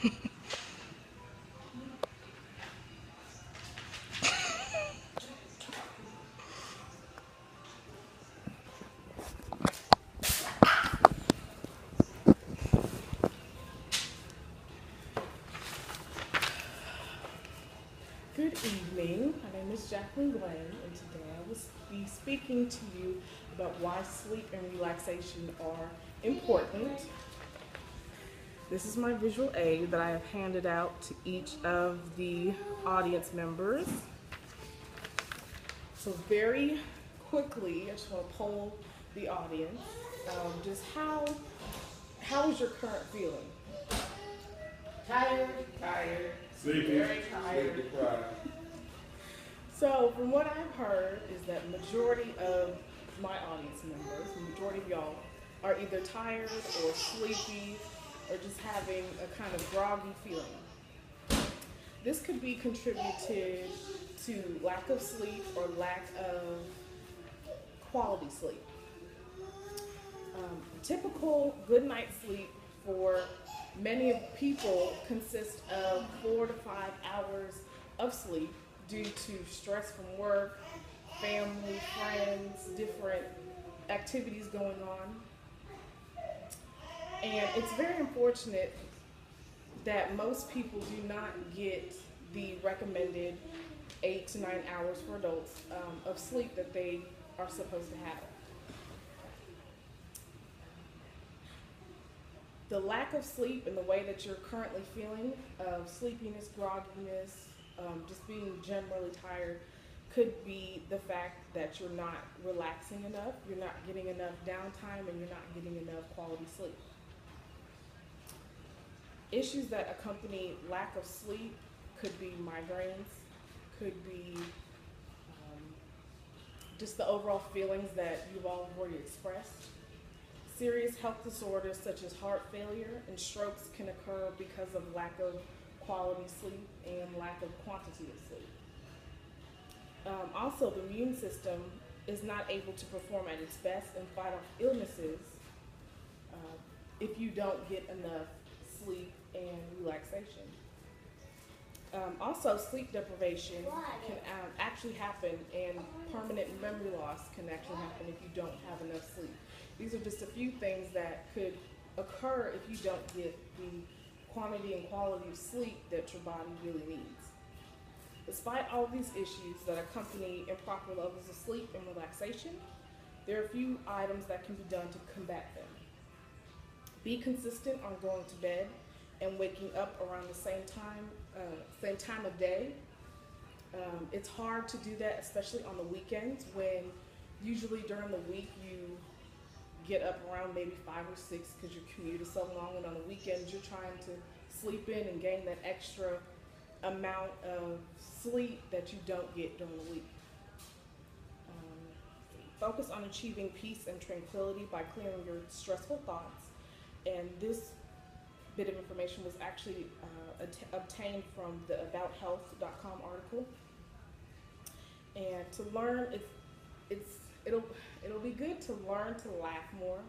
Good evening. My name is Jacqueline Glenn, and today I will be speaking to you about why sleep and relaxation are important. This is my visual aid that I have handed out to each of the audience members. So very quickly, I just want to poll the audience. Just how is your current feeling? Tired. Tired. Sleepy. Very tired. Sleep deprived. So from what I've heard is that majority of my audience members, the majority of y'all, are either tired or sleepy or just having a kind of groggy feeling. This could be contributed to lack of sleep or lack of quality sleep. Typical good night's sleep for many people consists of 4 to 5 hours of sleep due to stress from work, family, friends, different activities going on. And it's very unfortunate that most people do not get the recommended 8 to 9 hours for adults of sleep that they are supposed to have. The lack of sleep and the way that you're currently feeling of sleepiness, grogginess, just being generally tired could be the fact that you're not relaxing enough, you're not getting enough downtime, and you're not getting enough quality sleep. Issues that accompany lack of sleep could be migraines, could be just the overall feelings that you've already expressed. Serious health disorders such as heart failure and strokes can occur because of lack of quality sleep and lack of quantity of sleep. Also, the immune system is not able to perform at its best and fight off illnesses if you don't get enough sleep and relaxation. Also, sleep deprivation can actually happen, and permanent memory loss can actually happen if you don't have enough sleep. These are just a few things that could occur if you don't get the quantity and quality of sleep that your body really needs. Despite all these issues that accompany improper levels of sleep and relaxation, there are a few items that can be done to combat them. Be consistent on going to bed and waking up around the same time of day. It's hard to do that, especially on the weekends, when usually during the week you get up around maybe 5 or 6 because your commute is so long, and on the weekends you're trying to sleep in and gain that extra amount of sleep that you don't get during the week. Focus on achieving peace and tranquility by clearing your stressful thoughts. And this bit of information was actually obtained from the abouthealth.com article. And to learn, it'll be good to learn to laugh more,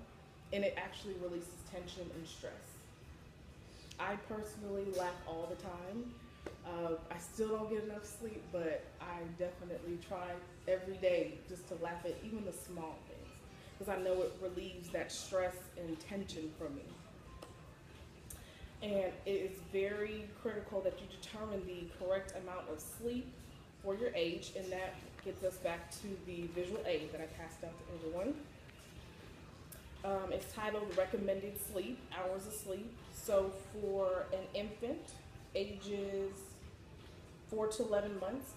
and it actually releases tension and stress. I personally laugh all the time. I still don't get enough sleep, but I definitely try every day just to laugh at even the small things, because I know it relieves that stress and tension from me. And it is very critical that you determine the correct amount of sleep for your age, and that gets us back to the visual aid that I passed out to everyone. It's titled Recommended Sleep, Hours of Sleep. So for an infant, ages 4 to 11 months,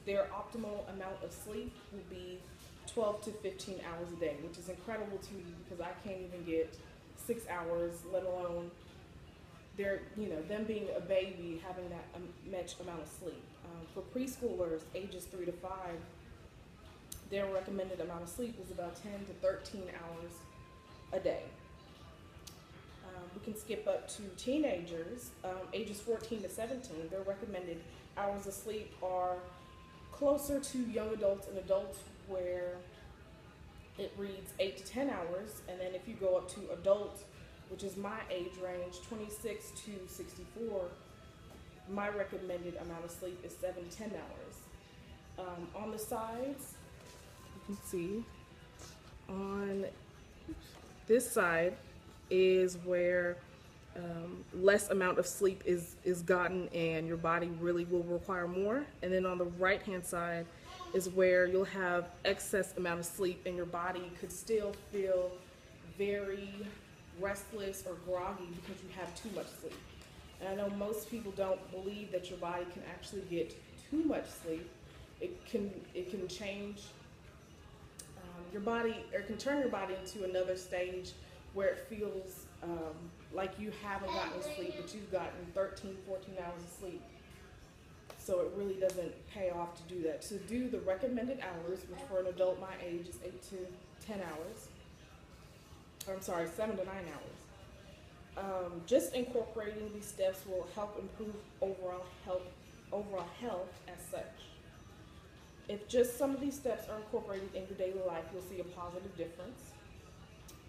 their optimal amount of sleep will be 12 to 15 hours a day, which is incredible to me because I can't even get 6 hours, let alone them being a baby, having that much amount of sleep. For preschoolers, ages 3 to 5, their recommended amount of sleep is about 10 to 13 hours a day. We can skip up to teenagers, ages 14 to 17. Their recommended hours of sleep are closer to young adults and adults, where it reads 8 to 10 hours. And then if you go up to adults which is my age range, 26 to 64, my recommended amount of sleep is 7 to 10 hours. On the sides, you can see on this side is where less amount of sleep is gotten and your body really will require more. And then on the right hand side is where you'll have excess amount of sleep and your body could still feel very restless or groggy because you have too much sleep. And I know most people don't believe that your body can actually get too much sleep. It can change your body, or can turn your body into another stage where it feels like you haven't gotten sleep, but you've gotten 13, 14 hours of sleep. So it really doesn't pay off to do that. To do the recommended hours, which for an adult my age is 8 to 10 hours, or I'm sorry, 7 to 9 hours. Just incorporating these steps will help improve overall health as such. If just some of these steps are incorporated in your daily life, you'll see a positive difference.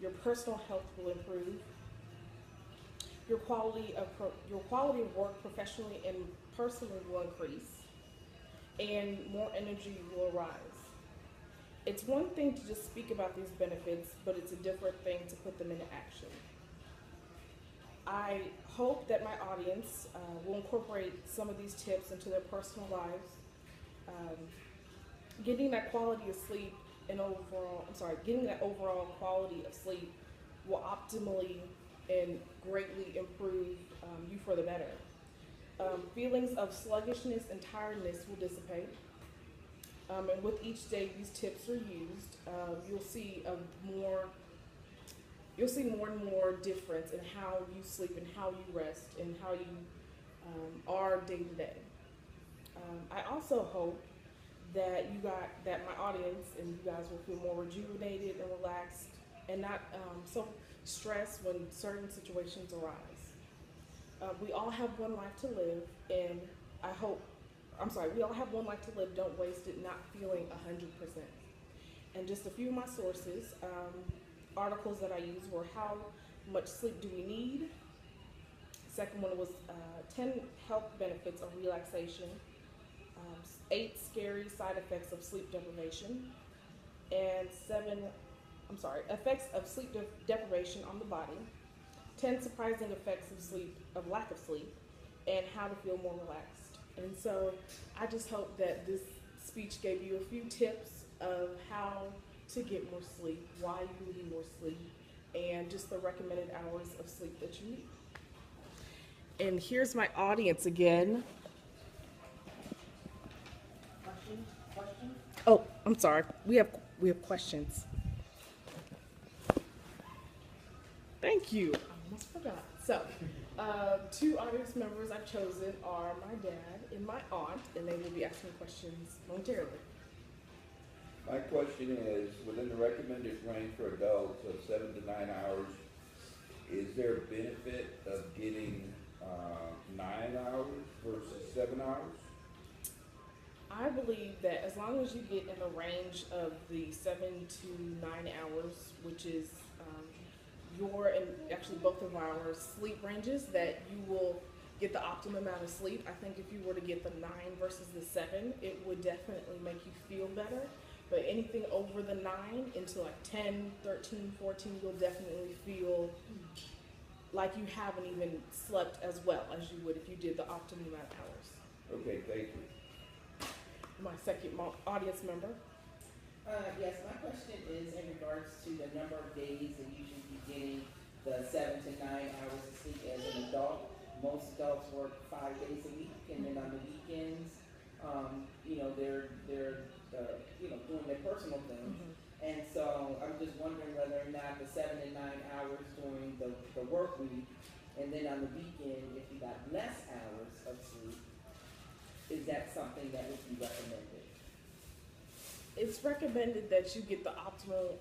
Your personal health will improve. Your quality of work professionally and personally will increase, and more energy will arise. It's one thing to just speak about these benefits, but it's a different thing to put them into action. I hope that my audience will incorporate some of these tips into their personal lives. Getting that quality of sleep getting that overall quality of sleep will optimally and greatly improve you for the better. Feelings of sluggishness and tiredness will dissipate. And with each day these tips are used, you'll see more and more difference in how you sleep and how you rest and how you are day to day. I also hope that my audience and you guys will feel more rejuvenated and relaxed and not so stressed when certain situations arise. We all have one life to live, and we all have one life to live. Don't waste it not feeling 100%. And just a few of my sources, articles that I used were How Much Sleep Do We Need? Second one was 10 Health Benefits of Relaxation, 8 Scary Side Effects of Sleep Deprivation, and Effects of Sleep Deprivation on the Body, 10 Surprising Effects of Lack of Sleep, and How to Feel More Relaxed. And so I just hope that this speech gave you a few tips of how to get more sleep, why you need more sleep, and just the recommended hours of sleep that you need. And here's my audience again. Question? Oh, I'm sorry. We have questions. Thank you. I almost forgot. So, 2 audience members I've chosen are my dad and my aunt, and they will be asking questions momentarily. My question is, within the recommended range for adults of 7 to 9 hours, is there a benefit of getting 9 hours versus 7 hours? I believe that as long as you get in the range of the 7 to 9 hours, which is your and actually both of our sleep ranges, that you will get the optimum amount of sleep. I think if you were to get the 9 versus the 7, it would definitely make you feel better. But anything over the 9 into like 10, 13, 14, you'll definitely feel like you haven't even slept as well as you would if you did the optimum amount of hours. Okay, thank you. My second audience member. Yes, my question is in regards to the number of days that you should be getting the 7 to 9 hours of sleep as an adult. Most adults work 5 days a week, and then on the weekends, they're doing their personal things. Mm-hmm. And so I'm just wondering whether or not the 7 to 9 hours during the work week, and then on the weekend, if you got less hours of sleep, is that something that would be recommended? It's recommended that you get the optimal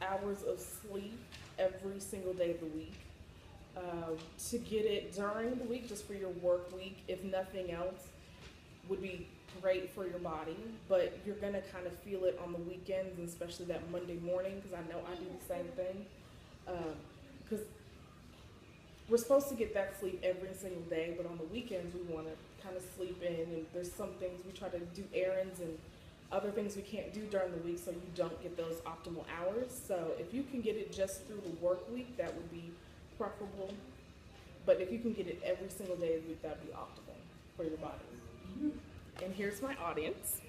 hours of sleep every single day of the week. To get it during the week, just for your work week, if nothing else, would be great for your body. But you're gonna kind of feel it on the weekends, and especially that Monday morning, because I know I do the same thing. Because we're supposed to get that sleep every single day, but on the weekends we want to kind of sleep in, and there's some things we try to do errands and other things we can't do during the week, so you don't get those optimal hours. So if you can get it just through the work week, that would be preferable. But if you can get it every single day of the week, that'd be optimal for your body. And here's my audience.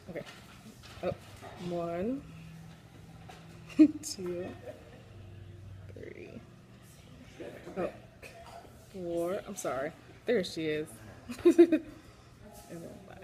Okay. Oh, 1, 2, 3. Oh, 4. I'm sorry. There she is. And then 5.